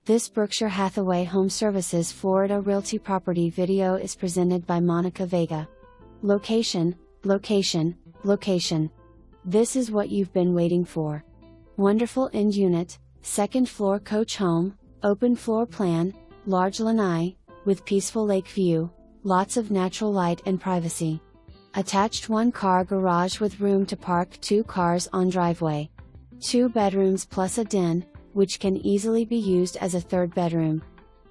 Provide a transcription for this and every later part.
This Berkshire Hathaway HomeServices Florida Realty property video is presented by Monica Vega. Location, location, location. This is what you've been waiting for. Wonderful end unit, second floor coach home, open floor plan, large lanai, with peaceful lake view, lots of natural light and privacy. Attached 1-car garage with room to park 2 cars on driveway. 2 bedrooms plus a den, which can easily be used as a 3rd bedroom.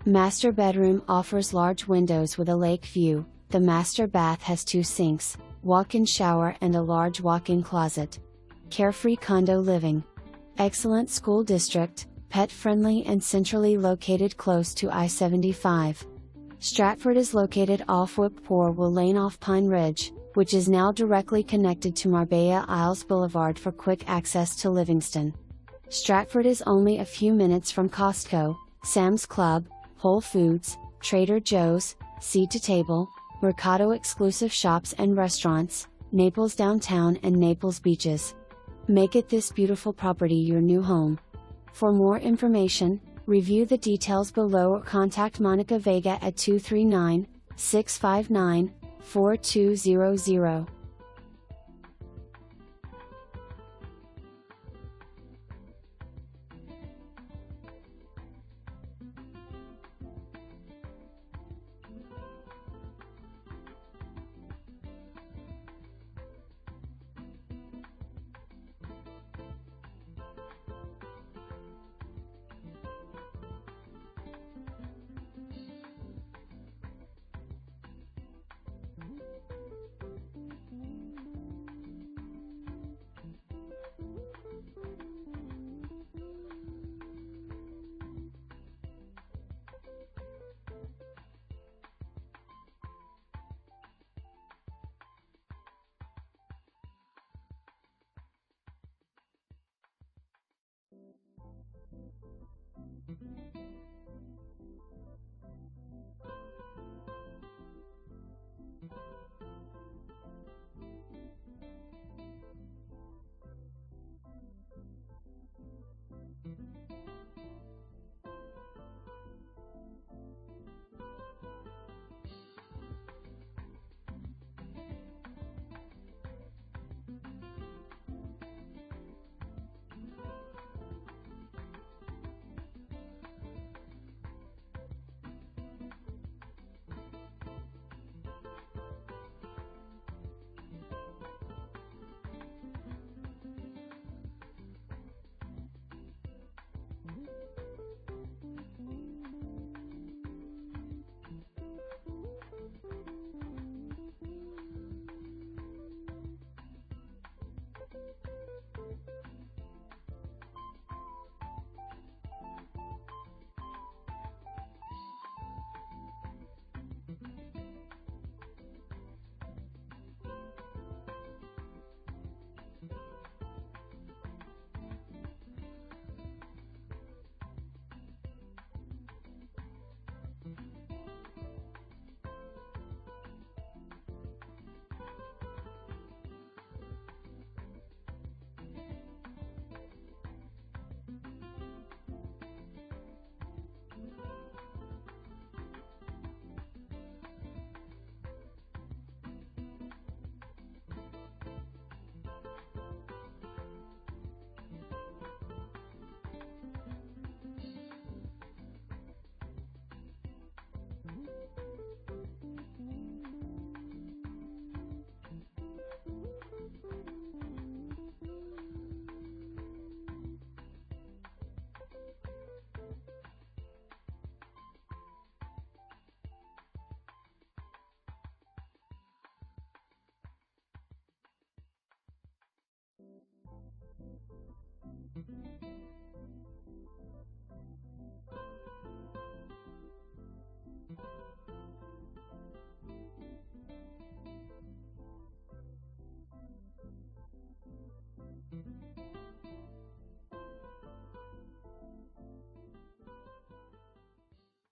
Master bedroom offers large windows with a lake view. The master bath has 2 sinks, walk-in shower and a large walk-in closet. Carefree condo living. Excellent school district, pet-friendly and centrally located close to I-75. Stratford is located off Whippoorwill Ln off Pine Ridge, which is now directly connected to Marbella Isles Blvd for quick access to Livingston. Stratford is only a few minutes from Costco, Sam's Club, Whole Foods, Trader Joe's, Seed to Table, Mercato exclusive shops and restaurants, Naples downtown and Naples beaches. Make it this beautiful property your new home. For more information, review the details below or contact Monica Vega at 239-659-4200.